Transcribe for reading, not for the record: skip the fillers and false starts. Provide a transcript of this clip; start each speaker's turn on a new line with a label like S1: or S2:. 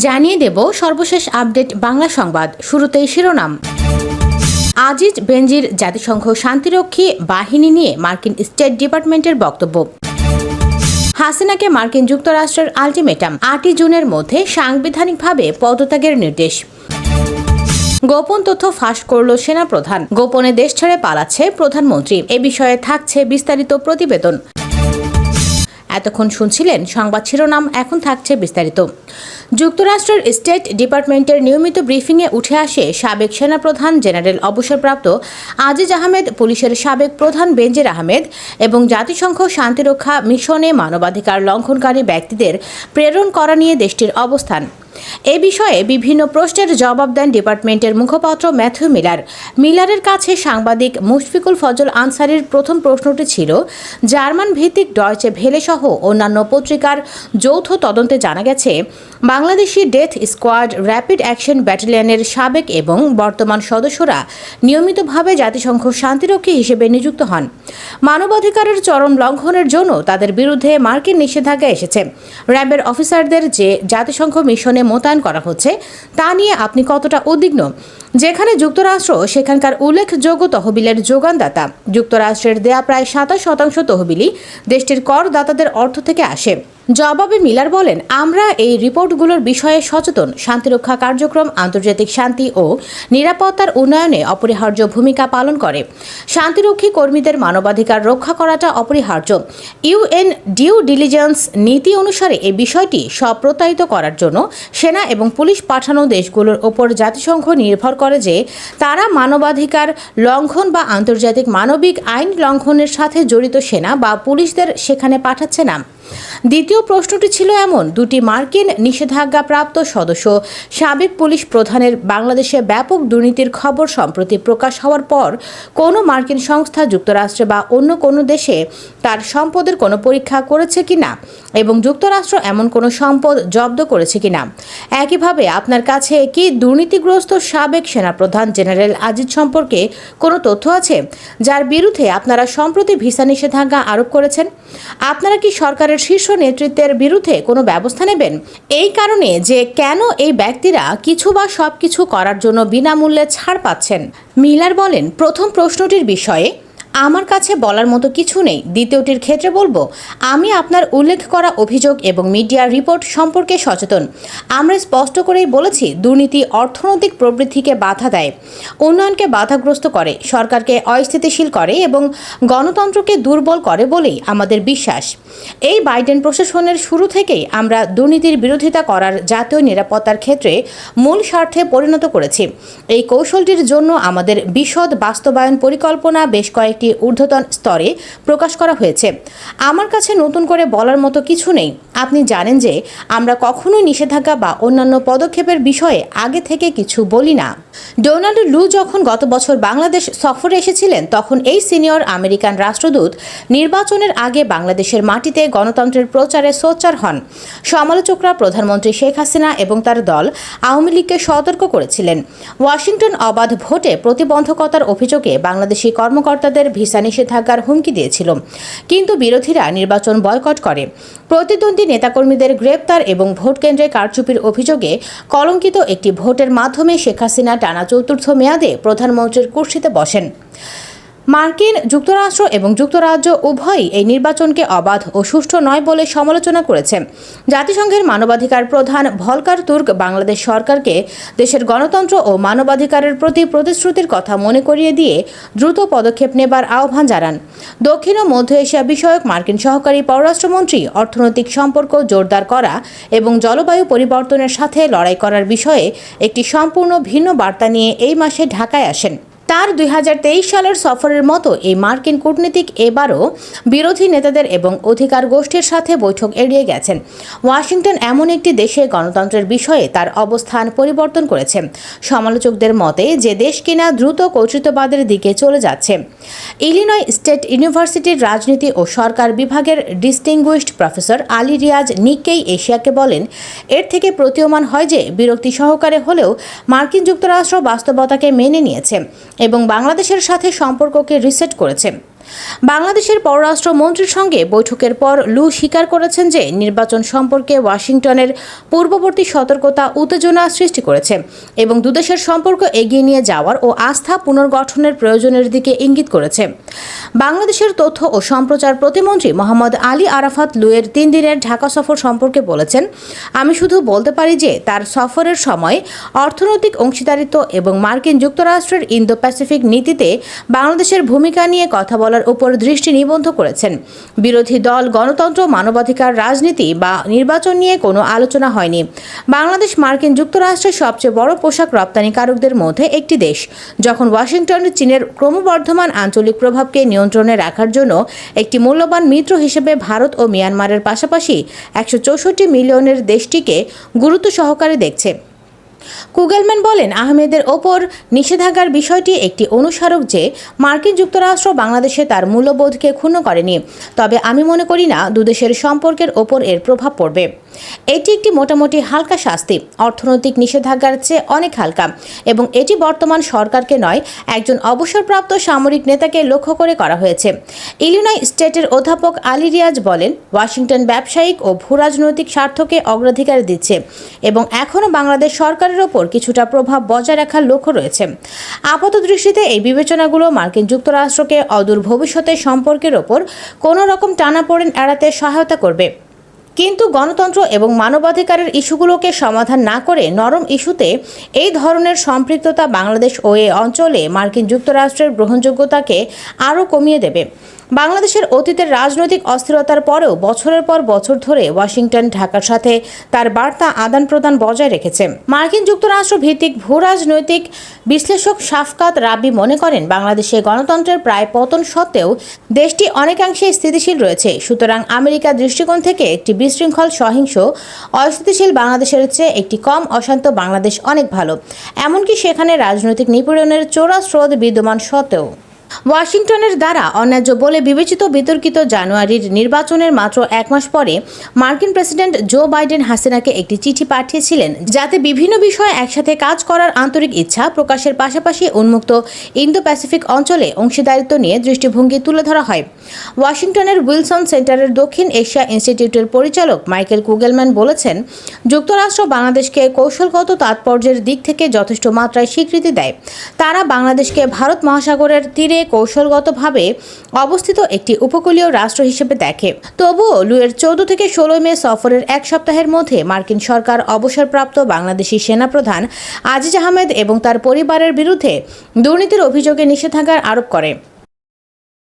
S1: জানিয়ে দেব সর্বশেষ আপডেট বাংলা সংবাদ। শুরুতেই শিরোনাম। আজিজ বেনজির জাতিসংঘ শান্তিরক্ষী বাহিনী নিয়ে মার্কিন স্টেট ডিপার্টমেন্টের বক্তব্য। হাসিনাকে মার্কিন যুক্তরাষ্ট্রের আলটিমেটাম, 8 জুনের মধ্যে সাংবিধানিকভাবে পদত্যাগের নির্দেশ। গোপন তথ্য ফাঁস করল সেনাপ্রধান, গোপনে দেশ ছেড়ে পালাচ্ছে প্রধানমন্ত্রী। এ বিষয়ে থাকছে বিস্তারিত প্রতিবেদন। এতক্ষণ শুনছিলেন সংবাদ শিরোনাম, এখন থাকছে বিস্তারিত। যুক্তরাষ্ট্রের স্টেট ডিপার্টমেন্টের নিয়মিত ব্রিফিংয়ে উঠে আসে সাবেক সেনাপ্রধান জেনারেল অবসরপ্রাপ্ত আজিজ আহমেদ, পুলিশের সাবেক প্রধান বেনজির আহমেদ এবং জাতিসংঘ শান্তিরক্ষা মিশনে মানবাধিকার লঙ্ঘনকারী ব্যক্তিদের প্রেরণ করা নিয়ে দেশটির অবস্থান। এ বিষয়ে বিভিন্ন প্রশ্নের জবাব দেন ডিপার্টমেন্টের মুখপাত্র ম্যাথিউ মিলার। মিলারের কাছে সাংবাদিক মুশফিকুল ফজল আনসারির প্রথম প্রশ্নটি ছিল, জার্মান ভিত্তিক ডয়চে ভেলে সহ অন্যান্য পত্রিকার যৌথ তদন্তে জানা গেছে বাংলাদেশি ডেথ স্কোয়াড র্যাপিড অ্যাকশন ব্যাটালিয়নের সাবেক এবং বর্তমান সদস্যরা নিয়মিতভাবে জাতিসংঘ শান্তিরক্ষী হিসেবে নিযুক্ত হন। মানবাধিকারের চরম লঙ্ঘনের জন্য তাদের বিরুদ্ধে মার্কিন নিষেধাজ্ঞা এসেছে। র্যাবের অফিসারদের যে জাতিসংঘ মিশনে মোতায়েন করা হচ্ছে তা নিয়ে আপনি কতটা উদ্বিগ্ন? যেখানে যুক্তরাষ্ট্র সেখানকার উল্লেখযোগ্য তহবিলের যোগানদাতা। যুক্তরাষ্ট্রের দেয়া প্রায় 27% তহবিলই দেশটির করদাতাদের অর্থ থেকে আসে। জবাবে মিলার বলেন, আমরা এই রিপোর্টগুলোর বিষয়ে সচেতন। শান্তিরক্ষা কার্যক্রম আন্তর্জাতিক শান্তি ও নিরাপত্তার উন্নয়নে অপরিহার্য ভূমিকা পালন করে। শান্তিরক্ষী কর্মীদের মানবাধিকার রক্ষা করাটা অপরিহার্য। ইউএন ডিউ ডিলিজেন্স নীতি অনুসারে এই বিষয়টি স্বপ্রত্যয়িত করার জন্য সেনা এবং পুলিশ পাঠানো দেশগুলোর ওপর জাতিসংঘ নির্ভর করে যে তারা মানবাধিকার লঙ্ঘন বা আন্তর্জাতিক মানবিক আইন লঙ্ঘনের সাথে জড়িত সেনা বা পুলিশদের সেখানে পাঠাচ্ছে না। দ্বিতীয় প্রশ্নটি ছিল এমন, 2টি মার্কিন নিষেধাজ্ঞাপ্রাপ্ত সদস্য সাবেক পুলিশ প্রধানের বাংলাদেশে ব্যাপক দুর্নীতির খবর সম্প্রতি প্রকাশ হওয়ার পর কোনো মার্কিন সংস্থা যুক্তরাষ্ট্রে বা অন্য কোনো দেশে তার সম্পদের কোনো পরীক্ষা করেছে কিনা এবং যুক্তরাষ্ট্র এমন কোনো সম্পদ জব্দ করেছে কিনা? একইভাবে আপনার কাছে কি দুর্নীতিগ্রস্ত সাবেক সেনাপ্রধান জেনারেল আজিজ সম্পর্কে কোনো তথ্য আছে যার বিরুদ্ধে আপনারা সম্প্রতি ভিসা নিষেধাজ্ঞা আরোপ করেছেন? আপনারা কি সরকারের শীর্ষ নেতৃত্বের বিরুদ্ধে কোনো ব্যবস্থা নেবেন? এই কারণে যে কেন এই ব্যক্তিরা কিছু বা সবকিছু করার জন্য বিনামূল্যে ছাড় পাচ্ছেন। মিলার বলেন, প্রথম প্রশ্নটির বিষয়ে আমার কাছে বলার মতো কিছু নেই। দ্বিতীয়টির ক্ষেত্রে বলবো, আমি আপনার উল্লেখ করা অভিযোগ এবং মিডিয়ার রিপোর্ট সম্পর্কে সচেতন। আমরা স্পষ্ট করেই বলেছি, দুর্নীতি অর্থনৈতিক প্রবৃদ্ধিকে বাধা দেয়, উন্নয়নকে বাধাগ্রস্ত করে, সরকারকে অস্থিতিশীল করে এবং গণতন্ত্রকে দুর্বল করে বলেই আমাদের বিশ্বাস। এই বাইডেন প্রশাসনের শুরু থেকেই আমরা দুর্নীতির বিরোধিতা করার জাতীয় নিরাপত্তার ক্ষেত্রে মূল স্বার্থে পরিণত করেছি। এই কৌশলটির জন্য আমাদের বিশদ বাস্তবায়ন পরিকল্পনা বেশ কয়েকটি ঊর্ধ্বতন স্তরে প্রকাশ করা হয়েছে। আমার কাছে নতুন করে বলার মতো কিছু নেই। আপনি জানেন যে আমরা কখনোই নিষেধাজ্ঞা বা অন্যান্য পদক্ষেপের বিষয়ে আগে থেকে কিছু বলি না। ডোনাল্ড লু যখন গত বছর বাংলাদেশ সফরে এসেছিলেন, তখন এই সিনিয়র আমেরিকান রাষ্ট্রদূত নির্বাচনের আগে বাংলাদেশের মাটিতে গণতন্ত্রের প্রচারে সোচ্চার হন। সমালোচকরা প্রধানমন্ত্রী শেখ হাসিনা এবং তার দল আওয়ামী লীগকে সতর্ক করেছিলেন। ওয়াশিংটন অবাধ ভোটে প্রতিবন্ধকতার অভিযোগে বাংলাদেশি কর্মকর্তাদের ভিসা নিষেধাজ্ঞার হুমকি দিয়েছিল, কিন্তু বিরোধীরা নির্বাচন বয়কট করে। প্রতিদ্বন্দ্বী নেতাকর্মীদের গ্রেপ্তার এবং ভোট কেন্দ্রে কারচুপির অভিযোগে কলঙ্কিত একটি ভোটের মাধ্যমে শেখ হাসিনা টানা 4র্থ মেয়াদে প্রধানমন্ত্রীর কুর্সিতে বসেন। মার্কিন যুক্তরাষ্ট্র এবং যুক্তরাজ্য উভয়ই এই নির্বাচনকে অবাধ ও সুষ্ঠু নয় বলে সমালোচনা করেছে। জাতিসংঘের মানবাধিকার প্রধান ভলকার তুর্ক বাংলাদেশ সরকারকে দেশের গণতন্ত্র ও মানবাধিকারের প্রতি প্রতিশ্রুতির কথা মনে করিয়ে দিয়ে দ্রুত পদক্ষেপ নেবার আহ্বান জানান। দক্ষিণ ও মধ্য এশিয়া বিষয়ক মার্কিন সহকারী পররাষ্ট্রমন্ত্রী অর্থনৈতিক সম্পর্ক জোরদার করা এবং জলবায়ু পরিবর্তনের সাথে লড়াই করার বিষয়ে একটি সম্পূর্ণ ভিন্ন বার্তা নিয়ে এই মাসে ঢাকায় আসেন। তার 2023 সালের সফরের মতো এই মার্কিন কূটনীতিক এবারও বিরোধী নেতাদের এবং অধিকার গোষ্ঠীর সাথে বৈঠক এড়িয়ে গেছেন। ওয়াশিংটন এমন একটি দেশে গণতন্ত্রের বিষয়ে তার অবস্থান পরিবর্তন করেছে। সমালোচকদের মতে যে দেশ কিনা দ্রুত কর্তৃত্ববাদের দিকে চলে যাচ্ছে। ইলিনয় স্টেট ইউনিভার্সিটির রাজনীতি ও সরকার বিভাগের distinguished professor Ali Riaz Nikkei এশিয়াকে বলেন, এর থেকে প্রতীয়মান হয় যে বিরক্তি সহকারে হলেও মার্কিন যুক্তরাষ্ট্র বাস্তবতাকে মেনে নিয়েছে এবং বাংলাদেশের সাথে সম্পর্ককে রিসেট করেছে। বাংলাদেশের পররাষ্ট্রমন্ত্রীর সঙ্গে বৈঠকের পর লু স্বীকার করেছেন যে নির্বাচন সম্পর্কে ওয়াশিংটনের পূর্ববর্তী সতর্কতা উত্তেজনা সৃষ্টি করেছে এবং দুদেশের সম্পর্ক এগিয়ে নিয়ে যাওয়ার ও আস্থা পুনর্গঠনের প্রয়োজনের দিকে ইঙ্গিত করেছে। বাংলাদেশের তথ্য ও সম্প্রচার প্রতিমন্ত্রী মোহাম্মদ আলী আরাফাত লুয়ের 3 দিনের ঢাকা সফর সম্পর্কে বলেছেন, আমি শুধু বলতে পারি যে তার সফরের সময় অর্থনৈতিক অংশীদারিত্ব এবং মার্কিন যুক্তরাষ্ট্রের ইন্দো প্যাসিফিক নীতিতে বাংলাদেশের ভূমিকা নিয়ে কথা বলার উপর দৃষ্টি নিবদ্ধ করেছেন। বিরোধী দল, গণতন্ত্র, মানবাধিকার, রাজনীতি বা নির্বাচন নিয়ে কোনো আলোচনা হয়নি। বাংলাদেশ মার্কিন যুক্তরাষ্ট্রের সবচেয়ে বড় পোশাক রপ্তানিকারকদের মধ্যে একটি দেশ। যখন ওয়াশিংটন চীনের ক্রমবর্ধমান আঞ্চলিক প্রভাবকে নিয়ন্ত্রণে রাখার জন্য একটি মূল্যবান মিত্র হিসেবে ভারত ও মিয়ানমারের পাশাপাশি 164 মিলিয়নের দেশটিকে গুরুত্ব সহকারে দেখছে। কুগেলম্যান বলেন, আহমেদের ওপর নিষেধাজ্ঞার বিষয়টি একটি অনুস্মারক যে মার্কিন যুক্তরাষ্ট্র বাংলাদেশে তার মূল্যবোধকে ক্ষুণ্ণ করেনি, তবে আমি মনে করি না দুদেশের সম্পর্কের ওপর এর প্রভাব পড়বে। এটি একটি মোটামুটি হালকা শাস্তি, অর্থনৈতিক নিষেধাজ্ঞার চেয়ে অনেক হালকা, এবং এটি বর্তমান সরকারকে নয়, একজন অবসরপ্রাপ্ত সামরিক নেতাকে লক্ষ্য করে করা হয়েছে। ইলিনয় স্টেটের অধ্যাপক আলী রিয়াজ বলেন, ওয়াশিংটন ব্যবসায়িক ও ভূরাজনৈতিক স্বার্থকে অগ্রাধিকার দিচ্ছে এবং এখনও বাংলাদেশ সরকারের ওপর কিছুটা প্রভাব বজায় রাখার লক্ষ্য রয়েছে। আপাতদৃষ্টিতে এই বিবেচনাগুলো মার্কিন যুক্তরাষ্ট্রকে অদূর ভবিষ্যতে সম্পর্কের ওপর কোনো রকম টানাপোড়েন এড়াতে সহায়তা করবে, কিন্তু গণতন্ত্র এবং মানবাধিকারের ইস্যুগুলোকে সমাধান না করে নরম ইস্যুতে এই ধরনের সম্পৃক্ততা বাংলাদেশ ও এই অঞ্চলে মার্কিন যুক্তরাষ্ট্রের গ্রহণযোগ্যতাকে আরও কমিয়ে দেবে। বাংলাদেশের অতীতের রাজনৈতিক অস্থিরতার পরেও বছরের পর বছর ধরে ওয়াশিংটন ঢাকার সাথে তার বার্তা আদান প্রদান বজায় রেখেছে। মার্কিন যুক্তরাষ্ট্র ভিত্তিক ভূরাজনৈতিক বিশ্লেষক শাফকাত রাব্বি মনে করেন, বাংলাদেশে গণতন্ত্রের প্রায় পতন সত্ত্বেও দেশটি অনেকাংশে স্থিতিশীল রয়েছে। সুতরাং আমেরিকার দৃষ্টিকোণ থেকে একটি বিশৃঙ্খল, সহিংস, অস্থিতিশীল বাংলাদেশের চেয়ে একটি কম অশান্ত বাংলাদেশ অনেক ভালো, এমনকি সেখানে রাজনৈতিক নিপীড়নের চোরা স্রোত বিদ্যমান সত্ত্বেও। ওয়াশিংটনের দ্বারা অন্যায্য বলে বিবেচিত বিতর্কিত জানুয়ারির নির্বাচনের মাত্র 1 মাস পরে মার্কিন প্রেসিডেন্ট জো বাইডেন হাসিনাকে একটি চিঠি পাঠিয়েছিলেন, যাতে বিভিন্ন বিষয়ে একসাথে কাজ করার আন্তরিক ইচ্ছা প্রকাশের পাশাপাশি উন্মুক্ত ইন্দো প্যাসিফিক অঞ্চলে অংশীদারিত্ব নিয়ে দৃষ্টিভঙ্গি তুলে ধরা হয়। ওয়াশিংটনের উইলসন সেন্টারের দক্ষিণ এশিয়া ইনস্টিটিউটের পরিচালক মাইকেল কুগেলম্যান বলেছেন, যুক্তরাষ্ট্র বাংলাদেশকে কৌশলগত তাৎপর্যের দিক থেকে যথেষ্ট মাত্রায় স্বীকৃতি দেয়। তারা বাংলাদেশকে ভারত মহাসাগরের তীরে কৌশলগতভাবে অবস্থিত একটি উপকূলীয় রাষ্ট্র হিসেবে দেখে। তবুও লুয়ের 14 থেকে 16 মে সফরের 1 সপ্তাহের মধ্যে মার্কিন সরকার অবসরপ্রাপ্ত বাংলাদেশি সেনাপ্রধান আজিজ আহমেদ এবং তার পরিবারের বিরুদ্ধে দুর্নীতির অভিযোগে নিষেধাজ্ঞা আরোপ করে।